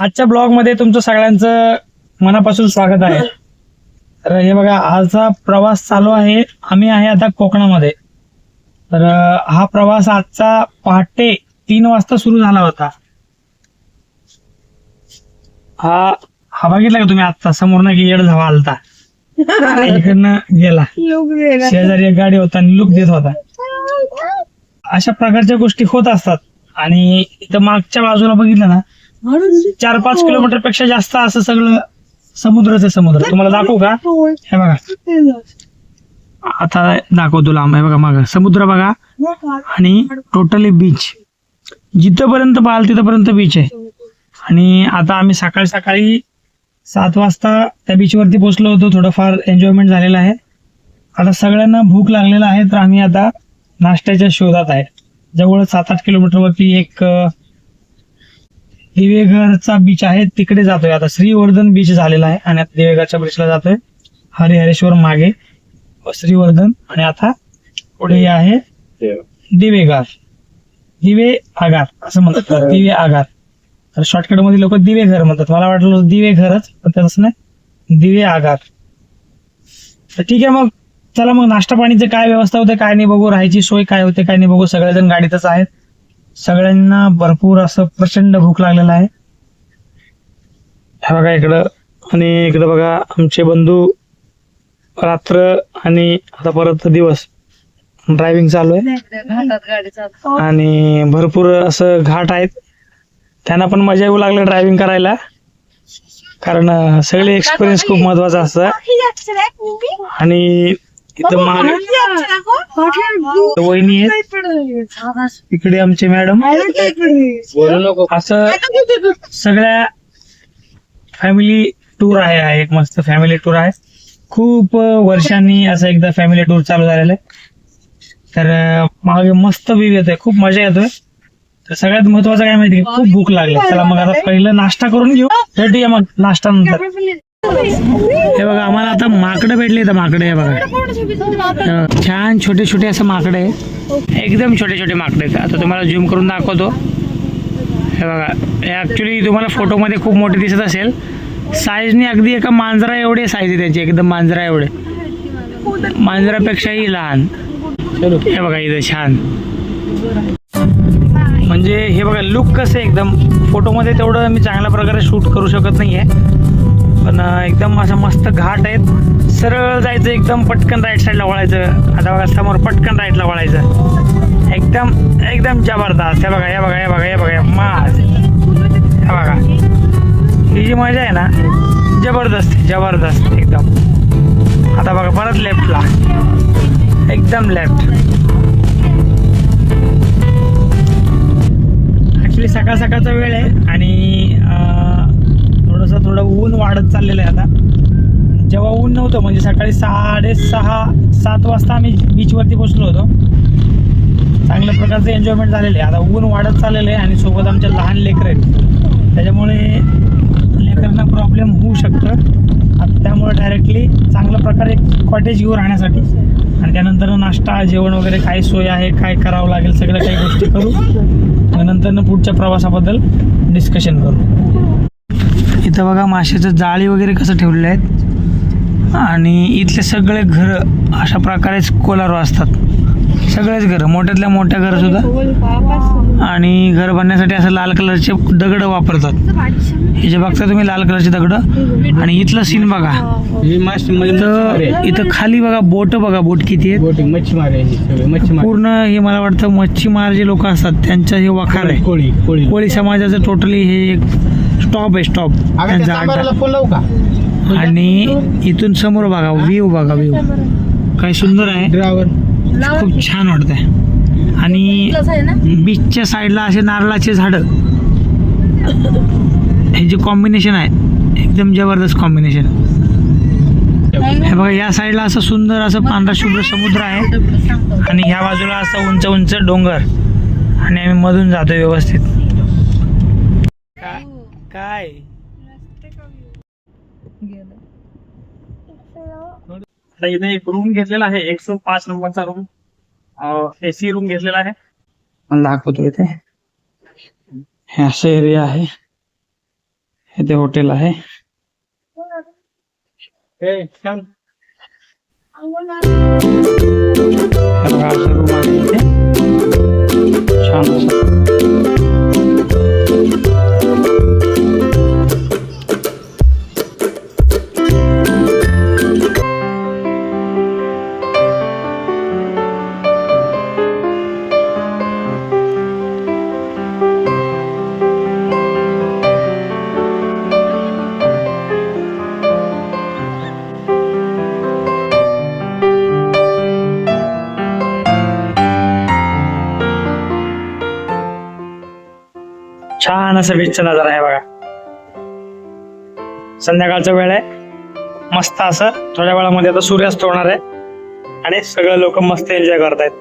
आजच्या ब्लॉग मध्ये तुमचं सगळ्यांचं मनापासून स्वागत आहे. तर हे बघा, आजचा प्रवास चालू आहे. आम्ही आहे आता कोकणामध्ये. तर हा प्रवास आजचा पहाटे 3 वाजता सुरू झाला होता. हा बघितला का तुम्ही? आजचा समोर ना येड धावा आलता, इकडनं गेला, शेजारी एक गाडी होता आणि लुक देत होता. अशा प्रकारच्या गोष्टी होत असतात. आणि इथं मागच्या बाजूला बघितलं ना, 4-5 किलोमीटर पेक्षा जास्त असं सगळं समुद्रच समुद्र. तुम्हाला दाखवू का? हे बघा, आता दाखवतो लांब. हे बघा माग समुद्र बघा, आणि टोटली बीच. जिथपर्यंत पाहाल तिथपर्यंत बीच आहे. आणि आता आम्ही सकाळी 7 वाजता त्या बीच वरती पोहोचलो होतो. थोडंफार एन्जॉयमेंट झालेलं आहे. आता सगळ्यांना भूक लागलेला आहे, तर आम्ही आता नाश्त्याच्या शोधात आहे. जवळ 7-8 किलोमीटर वरती एक दिवेघरचा बीच आहे, तिकडे जातोय. आता श्रीवर्धन बीच झालेला आहे आणि आता दिवेघरच्या बीचला जातोय. हरिहरेश्वर मागे श्रीवर्धन, आणि आता पुढे आहे दिवेघर, दिवे आगार असं म्हणतात. दिवे आगार. तर शॉर्टकट मध्ये लोक दिवेघर म्हणतात. मला वाटलं दिवेघरच, पण तसं नाही, दिवे आगार. तर ठीक आहे, मग चला, मग नाश्ता पाणीचं काय व्यवस्था होते काय नाही बघू, राहायची सोय काय होते काय नाही बघू. सगळेजण गाडीतच आहेत. सगळ्यांना भरपूर असं प्रचंड भूक लागलेला आहे. हे बघा इकडं, आणि इकडं बघा आमचे बंधू. रात्र आणि आता परत दिवस, ड्रायव्हिंग चालू आहे. आणि भरपूर असं घाट आहेत. त्यांना पण मजा येऊ लागली ड्रायव्हिंग करायला, कारण सगळे एक्सपिरियन्स खूप महत्वाचा असतं. आणि इथं मागे वहिनी आहेत, इकडे आमचे मॅडम. असं सगळ्या फॅमिली टूर आहे. एक मस्त फॅमिली टूर आहे. खूप वर्षांनी असं एकदा फॅमिली टूर चालू झालेलं आहे. तर मागे मस्त व्ह्यू येतोय, खूप मजा येतोय. तर सगळ्यात महत्वाचं काय माहिती, खूप भूक लागली. चला मग आता पहिलं नाश्ता करून घेऊ, भेटूया मग नाश्ता नंतर. हे बघा, आम्हाला आता माकडं भेटले. तर माकडे हे बघा, छान छोटे छोटे असं माकडे आहे, एकदम छोटे छोटे माकडे आहेत. आता तुम्हाला झूम करून दाखवतो. हे बघा, हे ऍक्च्युली तुम्हाला फोटोमध्ये खूप मोठे दिसत असेल. साईजने अगदी एका मांजरा एवढे साईज आहे त्याची, एकदम मांजरा एवढे, मांजरापेक्षाही लहान. हे बघा इथं छान, म्हणजे हे बघा लुक कसं एकदम. फोटोमध्ये तेवढं मी चांगल्या प्रकारे शूट करू शकत नाहीये, पण एकदम असं मस्त घाट आहेत. सरळ जायचं, एकदम पटकन राईट साईडला वळायचं. आता बघा समोर पटकन राईटला वळायचं, एकदम एकदम जबरदस्त. हे बघा हे बघा हे बघा हे बघा माज, हे बघा ही जी मजा आहे ना, जबरदस्त जबरदस्त एकदम. आता बघा परत लेफ्टला, एकदम लेफ्ट. ऍक्च्युली सकाळ सकाळचा वेळ आहे आणि थोडं ऊन वाढत चाललेलं आहे. आता जेव्हा ऊन नव्हतं, म्हणजे सकाळी 6:30-7 वाजता आम्ही बीचवरती पोहोचलो होतो. चांगल्या प्रकारचं एन्जॉयमेंट झालेलं आहे. आता ऊन वाढत चाललेलं आहे आणि सोबत आमच्या लहान लेकरं आहेत, त्याच्यामुळे लेकरांना प्रॉब्लेम होऊ शकतं. आता त्यामुळे डायरेक्टली चांगल्या प्रकारे कॉटेज घेऊ राहण्यासाठी, आणि त्यानंतर नाश्ता जेवण वगैरे काय सोय आहे, काय करावं लागेल, सगळ्या काही गोष्टी करू. मग नंतर पुढच्या प्रवासाबद्दल डिस्कशन करू. इथं बघा माशाचं जाळी वगैरे कसं ठेवलेलं आहेत. आणि इथले सगळे घरं अशा प्रकारेच कोलार असतात. सगळेच घरं, मोठ्यातल्या मोठ्या घरं सुद्धा. आणि घर बांधण्यासाठी असं लाल कलरचे दगड वापरतात. हे जे बघता तुम्ही लाल कलरचे दगड. आणि इथलं सीन बघा, इथं खाली बघा बोट, बघा बोट किती आहेत. मच्छीमार पूर्ण हे, मला वाटतं मच्छीमार जे लोक असतात त्यांचं हे वखार आहे. कोळी समाजाचं टोटली हे एक स्टॉप आहे, स्टॉप त्यांचा अड्डा. आणि इथून समोर बघा व्ह्यू, बघा व्ह्यू काय सुंदर आहे, खूप छान वाटतंय. आणि बीचच्या साईडला असे नारळाचे झाडं, हे जे कॉम्बिनेशन आहे एकदम जबरदस्त कॉम्बिनेशन. हे बघा या साईडला असं सुंदर असं पांढरा शुभ्र समुद्र आहे, आणि ह्या बाजूला असं उंच उंच डोंगर, आणि आम्ही मधून जातोय व्यवस्थित. काय आता इथे एक रूम घेतलेला आहे, 105 नंबरचा रूम, एसी रूम घेतलेला आहे. मला दाखवतो इथे, हे असं एरिया आहे. हे ते हॉटेल आहे. हे बघा असं रूम आहे इथे. छान असं. छान असं बीचचा नजारा आहे बघा. संध्याकाळचा वेळ आहे. मस्त असं थोड्या वेळामध्ये आता सूर्यास्त होणार आहे आणि सगळे लोक मस्त एन्जॉय करतायत.